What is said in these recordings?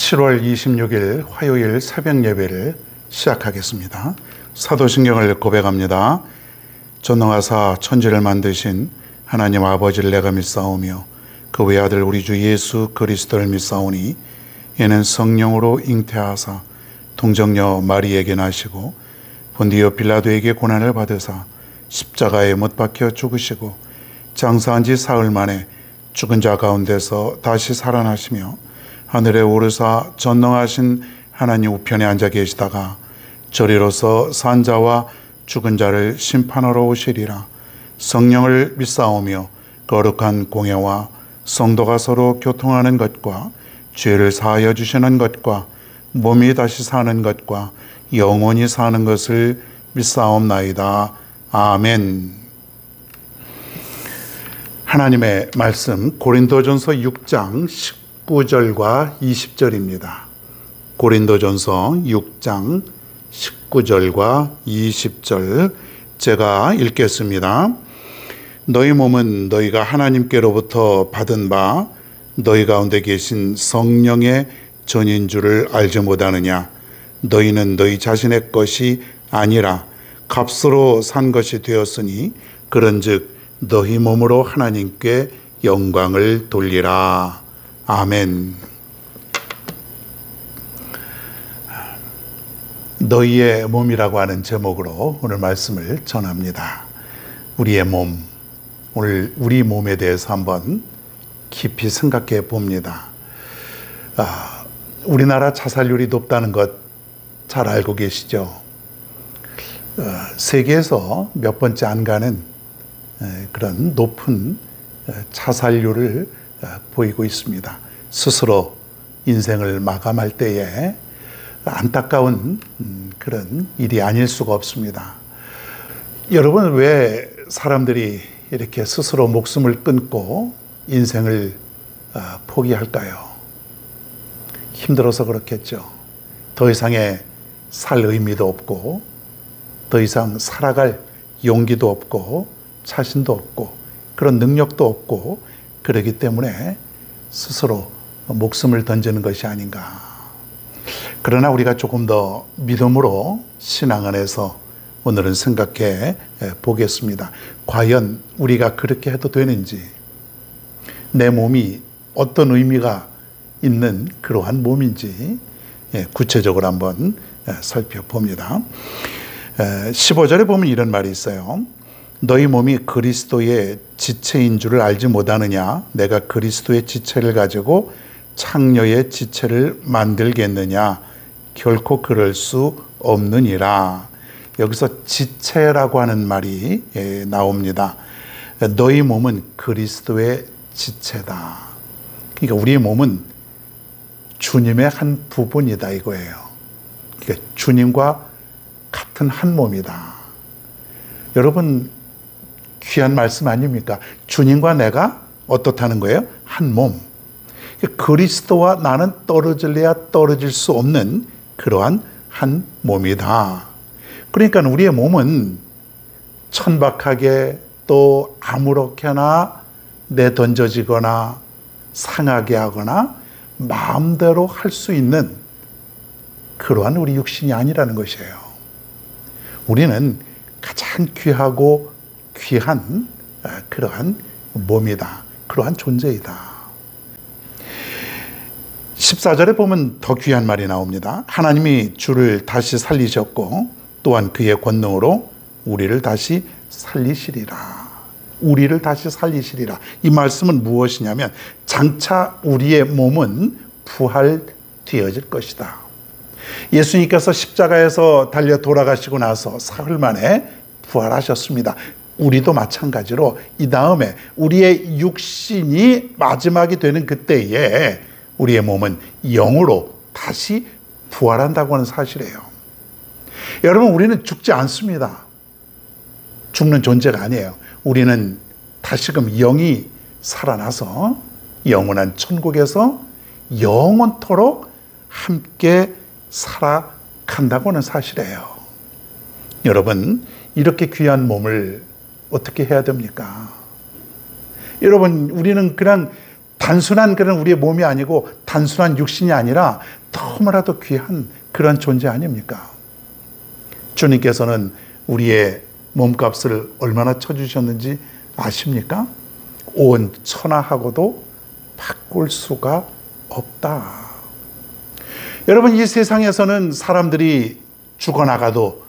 7월 26일 화요일 새벽 예배를 시작하겠습니다. 사도신경을 고백합니다. 전능하사 천지를 만드신 하나님 아버지를 내가 믿사오며 그 외아들 우리 주 예수 그리스도를 믿사오니 이는 성령으로 잉태하사 동정녀 마리에게 나시고 본디오 빌라도에게 고난을 받으사 십자가에 못 박혀 죽으시고 장사한 지 사흘 만에 죽은 자 가운데서 다시 살아나시며 하늘에 오르사 전능하신 하나님 우편에 앉아 계시다가 저리로서 산 자와 죽은 자를 심판하러 오시리라. 성령을 믿사오며 거룩한 공예와 성도가 서로 교통하는 것과 죄를 사하여 주시는 것과 몸이 다시 사는 것과 영원히 사는 것을 믿사옵나이다. 아멘. 하나님의 말씀 고린도전서 6장 19절과 20절입니다. 고린도전서 6장 19절과 20절 제가 읽겠습니다. 너희 몸은 너희가 하나님께로부터 받은 바 너희 가운데 계신 성령의 전인 줄을 알지 못하느냐. 너희는 너희 자신의 것이 아니라 값으로 산 것이 되었으니 그런즉 너희 몸으로 하나님께 영광을 돌리라. 아멘. 너희의 몸이라고 하는 제목으로 오늘 말씀을 전합니다. 우리의 몸, 오늘 우리 몸에 대해서 한번 깊이 생각해 봅니다. 우리나라 자살률이 높다는 것 잘 알고 계시죠? 세계에서 몇 번째 안 가는 그런 높은 자살률을 보이고 있습니다. 스스로 인생을 마감할 때에 안타까운 그런 일이 아닐 수가 없습니다. 여러분, 왜 사람들이 이렇게 스스로 목숨을 끊고 인생을 포기할까요? 힘들어서 그렇겠죠. 더 이상의 살 의미도 없고 더 이상 살아갈 용기도 없고 자신도 없고 그런 능력도 없고 그러기 때문에 스스로 목숨을 던지는 것이 아닌가. 그러나 우리가 조금 더 믿음으로 신앙 안에서 오늘은 생각해 보겠습니다. 과연 우리가 그렇게 해도 되는지, 내 몸이 어떤 의미가 있는 그러한 몸인지 구체적으로 한번 살펴봅니다. 15절에 보면 이런 말이 있어요. 너희 몸이 그리스도의 지체인 줄을 알지 못하느냐. 내가 그리스도의 지체를 가지고 창녀의 지체를 만들겠느냐. 결코 그럴 수 없느니라. 여기서 지체라고 하는 말이 나옵니다. 너희 몸은 그리스도의 지체다. 그러니까 우리의 몸은 주님의 한 부분이다 이거예요. 그러니까 주님과 같은 한 몸이다. 여러분, 귀한 말씀 아닙니까? 주님과 내가 어떻다는 거예요? 한 몸. 그리스도와 나는 떨어질래야 떨어질 수 없는 그러한 한 몸이다. 그러니까 우리의 몸은 천박하게 또 아무렇게나 내던져지거나 상하게 하거나 마음대로 할 수 있는 그러한 우리 육신이 아니라는 것이에요. 우리는 가장 귀하고 귀한 그러한 몸이다. 그러한 존재이다. 14절에 보면 더 귀한 말이 나옵니다. 하나님이 주를 다시 살리셨고 또한 그의 권능으로 우리를 다시 살리시리라. 우리를 다시 살리시리라. 이 말씀은 무엇이냐면 장차 우리의 몸은 부활되어질 것이다. 예수님께서 십자가에서 달려 돌아가시고 나서 사흘 만에 부활하셨습니다. 우리도 마찬가지로 이 다음에 우리의 육신이 마지막이 되는 그때에 우리의 몸은 영으로 다시 부활한다고 하는 사실이에요. 여러분, 우리는 죽지 않습니다. 죽는 존재가 아니에요. 우리는 다시금 영이 살아나서 영원한 천국에서 영원토록 함께 살아간다고 하는 사실이에요. 여러분, 이렇게 귀한 몸을 어떻게 해야 됩니까? 여러분, 우리는 그냥 단순한 그런 우리의 몸이 아니고 단순한 육신이 아니라 너무나도 귀한 그런 존재 아닙니까? 주님께서는 우리의 몸값을 얼마나 쳐주셨는지 아십니까? 온 천하하고도 바꿀 수가 없다. 여러분, 이 세상에서는 사람들이 죽어나가도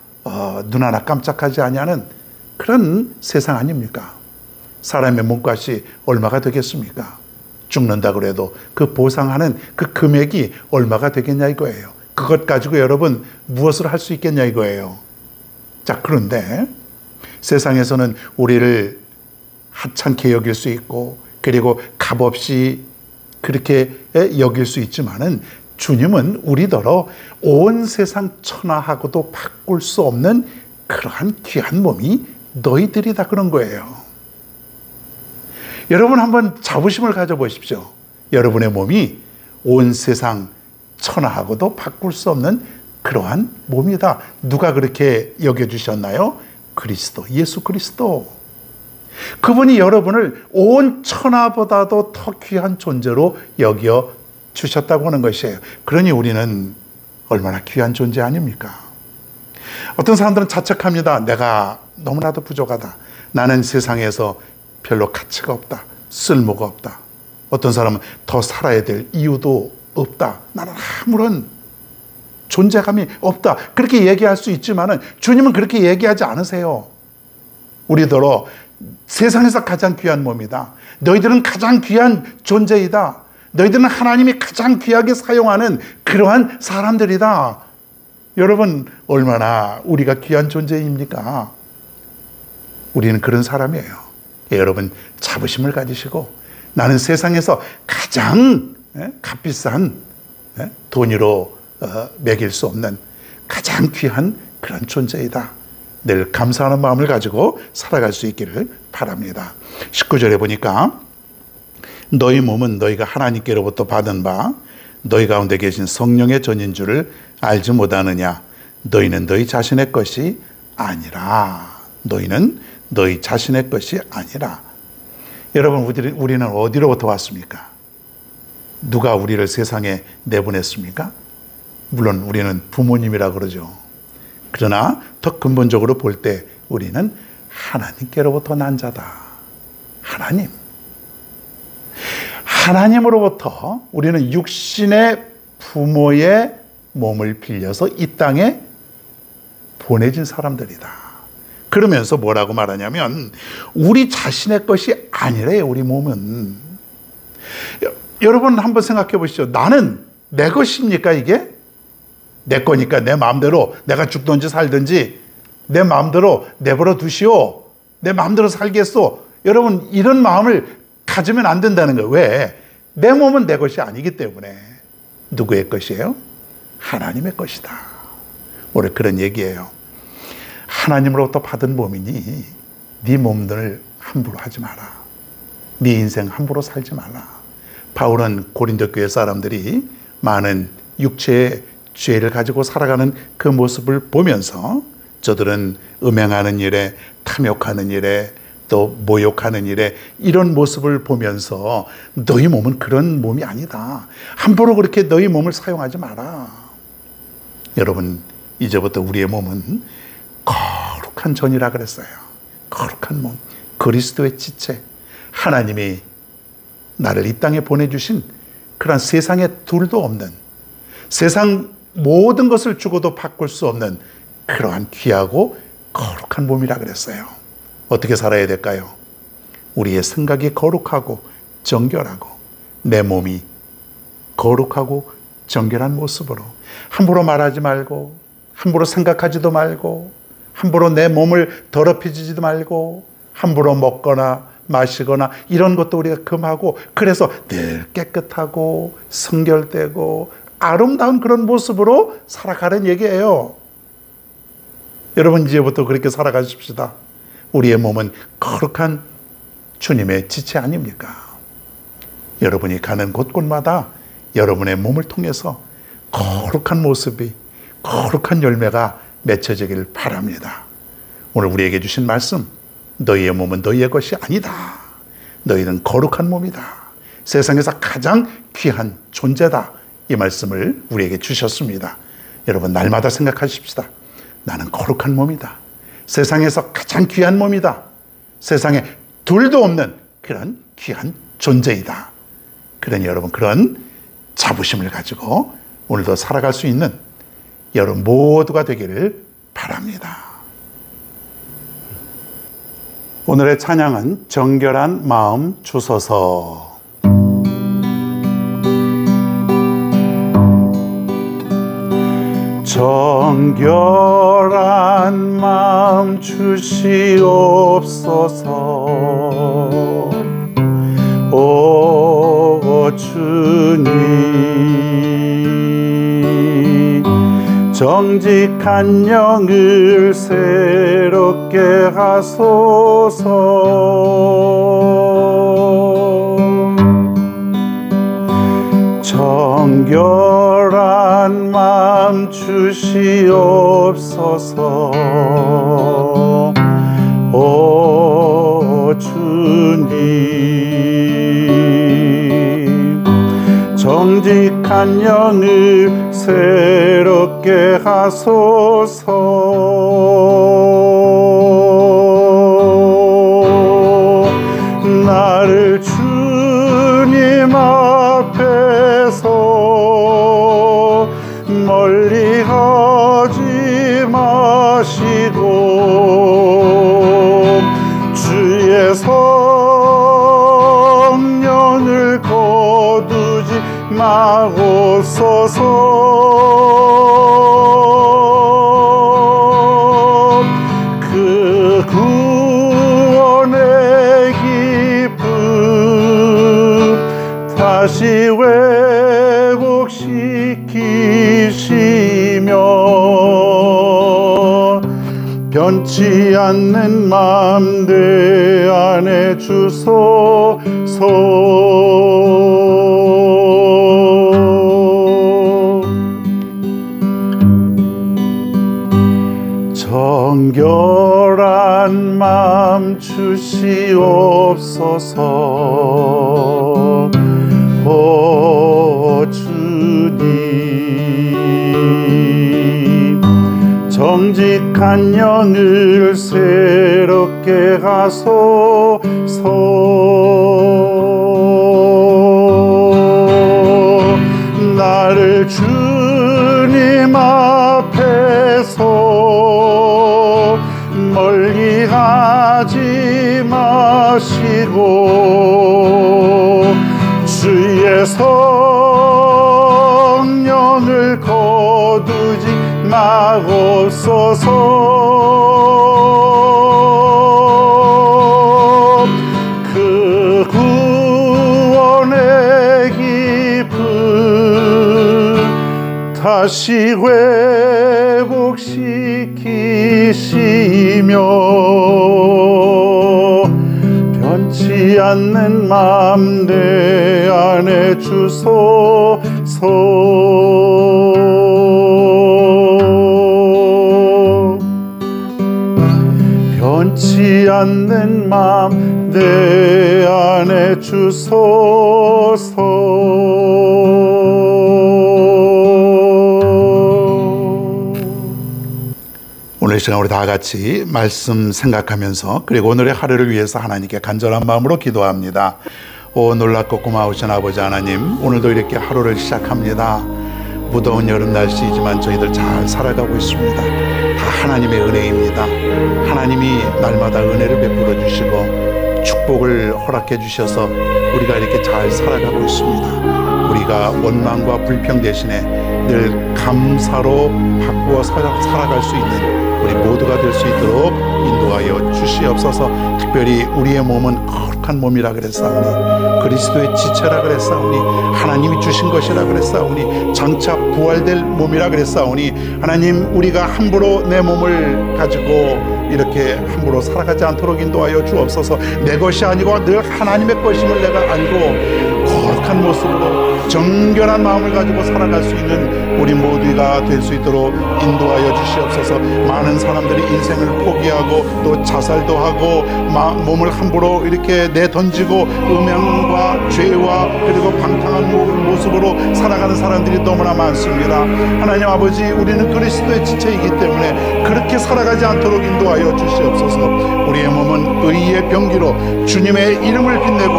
눈 하나 깜짝하지 아니하는 그런 세상 아닙니까? 사람의 몸값이 얼마가 되겠습니까? 죽는다 그래도 그 보상하는 그 금액이 얼마가 되겠냐 이거예요. 그것 가지고 여러분 무엇을 할 수 있겠냐 이거예요. 자, 그런데 세상에서는 우리를 하찮게 여길 수 있고 그리고 값없이 그렇게 여길 수 있지만은 주님은 우리더러 온 세상 천하하고도 바꿀 수 없는 그러한 귀한 몸이 너희들이다 그런 거예요. 여러분 한번 자부심을 가져보십시오. 여러분의 몸이 온 세상 천하하고도 바꿀 수 없는 그러한 몸이다. 누가 그렇게 여겨주셨나요? 그리스도, 예수 그리스도. 그분이 여러분을 온 천하보다도 더 귀한 존재로 여겨주셨다고 하는 것이에요. 그러니 우리는 얼마나 귀한 존재 아닙니까? 어떤 사람들은 자책합니다. 내가 너무나도 부족하다. 나는 세상에서 별로 가치가 없다. 쓸모가 없다. 어떤 사람은 더 살아야 될 이유도 없다. 나는 아무런 존재감이 없다. 그렇게 얘기할 수 있지만은 주님은 그렇게 얘기하지 않으세요. 우리더러 세상에서 가장 귀한 몸이다. 너희들은 가장 귀한 존재이다. 너희들은 하나님이 가장 귀하게 사용하는 그러한 사람들이다. 여러분, 얼마나 우리가 귀한 존재입니까? 우리는 그런 사람이에요. 여러분, 자부심을 가지시고 나는 세상에서 가장 값비싼 돈으로 매길 수 없는 가장 귀한 그런 존재이다. 늘 감사하는 마음을 가지고 살아갈 수 있기를 바랍니다. 19절에 보니까 너희 몸은 너희가 하나님께로부터 받은 바 너희 가운데 계신 성령의 전인 줄을 알지 못하느냐. 너희는 너희 자신의 것이 아니라. 너희는 너희 자신의 것이 아니라. 여러분, 우리는 어디로부터 왔습니까? 누가 우리를 세상에 내보냈습니까? 물론 우리는 부모님이라 그러죠. 그러나 더 근본적으로 볼 때 우리는 하나님께로부터 난 자다. 하나님으로부터 우리는 육신의 부모의 몸을 빌려서 이 땅에 보내진 사람들이다. 그러면서 뭐라고 말하냐면 우리 자신의 것이 아니래요. 우리 몸은. 여러분 한번 생각해 보시죠. 나는 내 것입니까 이게? 내 거니까 내 마음대로 내가 죽든지 살든지 내 마음대로 내버려 두시오. 내 마음대로 살겠소. 여러분, 이런 마음을 가지면 안 된다는 거예요. 왜? 내 몸은 내 것이 아니기 때문에. 누구의 것이에요? 하나님의 것이다. 오늘 그런 얘기예요. 하나님으로부터 받은 몸이니 네 몸들을 함부로 하지 마라. 네 인생 함부로 살지 마라. 바울은 고린도 교회 사람들이 많은 육체의 죄를 가지고 살아가는 그 모습을 보면서 저들은 음행하는 일에, 탐욕하는 일에, 또 모욕하는 일에 이런 모습을 보면서 너희 몸은 그런 몸이 아니다. 함부로 그렇게 너희 몸을 사용하지 마라. 여러분, 이제부터 우리의 몸은 거룩한 전이라 그랬어요. 거룩한 몸, 그리스도의 지체. 하나님이 나를 이 땅에 보내주신 그런 세상에 둘도 없는, 세상 모든 것을 주고도 바꿀 수 없는 그러한 귀하고 거룩한 몸이라 그랬어요. 어떻게 살아야 될까요? 우리의 생각이 거룩하고 정결하고 내 몸이 거룩하고 정결한 모습으로 함부로 말하지 말고 함부로 생각하지도 말고 함부로 내 몸을 더럽히지도 말고 함부로 먹거나 마시거나 이런 것도 우리가 금하고 그래서 늘 깨끗하고 성결되고 아름다운 그런 모습으로 살아가는 얘기예요. 여러분, 이제부터 그렇게 살아가십시다. 우리의 몸은 거룩한 주님의 지체 아닙니까? 여러분이 가는 곳곳마다 여러분의 몸을 통해서 거룩한 모습이, 거룩한 열매가 맺혀지길 바랍니다. 오늘 우리에게 주신 말씀, 너희의 몸은 너희의 것이 아니다. 너희는 거룩한 몸이다. 세상에서 가장 귀한 존재다, 이 말씀을 우리에게 주셨습니다. 여러분, 날마다 생각하십시다. 나는 거룩한 몸이다. 세상에서 가장 귀한 몸이다. 세상에 둘도 없는 그런 귀한 존재이다. 그러니 여러분, 그런 자부심을 가지고 오늘도 살아갈 수 있는 여러분 모두가 되기를 바랍니다. 오늘의 찬양은 정결한 마음 주소서. 정결한 마음 주시옵소서. 오 주님, 정직한 영을 새롭게 하소서. 정결한 마음 주시옵소서. 오 주님, 정직한 영을 새롭게 하소서. 나를 주님 앞에서 멀리 하지 마시고 주의 성령을 거두지 마옵소서. 그 구원의 기쁨 다시 회복시키시며 변치 않는 마음 내 안에 주소서. 정결한 마음 주시옵소서. 오 주님, 정직한 영을 새롭게 하소서. 나를 주님 앞에서 멀리 하지 마시고 주의 성령을 거두지 마옵소서. 그 구원의 기쁨 다시 회복시키시며 변치 않는 마음 내 안에 주소서. 변치 않는 마음 내 안에 주소서. 오늘 이 시간 우리 다 같이 말씀 생각하면서, 그리고 오늘의 하루를 위해서 하나님께 간절한 마음으로 기도합니다. 오 놀랍고 고마우신 아버지 하나님, 오늘도 이렇게 하루를 시작합니다. 무더운 여름 날씨이지만 저희들 잘 살아가고 있습니다. 다 하나님의 은혜입니다. 하나님이 날마다 은혜를 베풀어 주시고 축복을 허락해 주셔서 우리가 이렇게 잘 살아가고 있습니다. 우리가 원망과 불평 대신에 늘 감사로 바꾸어 살아갈 수 있는 우리 모두가 될 수 있도록 인도하여 주시옵소서. 특별히 우리의 몸은 거룩한 몸이라 그랬사오니, 그리스도의 지체라 그랬사오니, 하나님이 주신 것이라 그랬사오니, 장차 부활될 몸이라 그랬사오니, 하나님, 우리가 함부로 내 몸을 가지고 이렇게 함부로 살아가지 않도록 인도하여 주옵소서. 내 것이 아니고 늘 하나님의 것임을 내가 알고 거룩한 모습으로 정결한 마음을 가지고 살아갈 수 있는 우리 모두가 될 수 있도록 인도하여 주시옵소서. 많은 사람들이 인생을 포기하고 또 자살도 하고 몸을 함부로 이렇게 내던지고 음양과 죄와 그리고 방탕한 모습으로 살아가는 사람들이 너무나 많습니다. 하나님 아버지, 우리는 그리스도의 지체이기 때문에 그렇게 살아가지 않도록 인도하여 주시옵소서. 우리의 몸은 의의 병기로 주님의 이름을 빛내고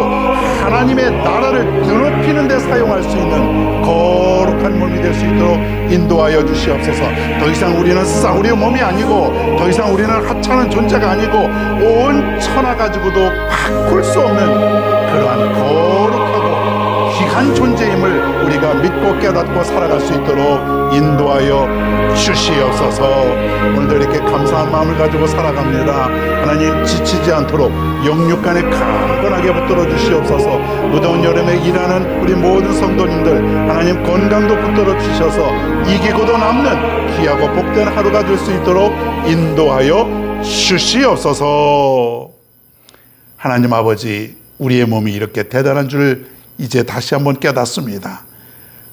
하나님의 나라를 드높이는 데 사용할 수 있는 거룩한 몸이 될 수 있도록 인도하여 주시옵소서. 더 이상 우리는 싸구려 몸이 아니고 더 이상 우리는 하찮은 존재가 아니고 온 천하 가지고도 바꿀 수 없는 그러한 거룩하고 귀한 존재임을 우리가 믿고 깨닫고 살아갈 수 있도록 인도하여 주시옵소서. 오늘도 이렇게 감사한 마음을 가지고 살아갑니다. 하나님, 지치지 않도록 영육간에 강건하게 붙들어 주시옵소서. 무더운 여름에 일하는 우리 모든 성도님들, 하나님 건강도 붙들어 주셔서 이기고도 남는 귀하고 복된 하루가 될 수 있도록 인도하여 주시옵소서. 하나님 아버지, 우리의 몸이 이렇게 대단한 줄 이제 다시 한번 깨닫습니다.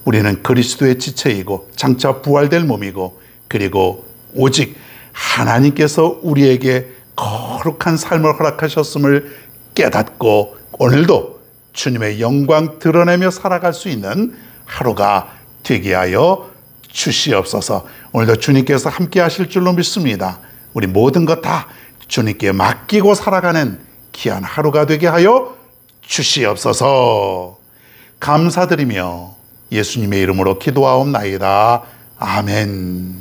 우리는 그리스도의 지체이고 장차 부활될 몸이고, 그리고 오직 하나님께서 우리에게 거룩한 삶을 허락하셨음을 깨닫고 오늘도 주님의 영광 드러내며 살아갈 수 있는 하루가 되게 하여 주시옵소서. 오늘도 주님께서 함께 하실 줄로 믿습니다. 우리 모든 것 다 주님께 맡기고 살아가는 귀한 하루가 되게 하여 주시옵소서. 감사드리며 예수님의 이름으로 기도하옵나이다. 아멘.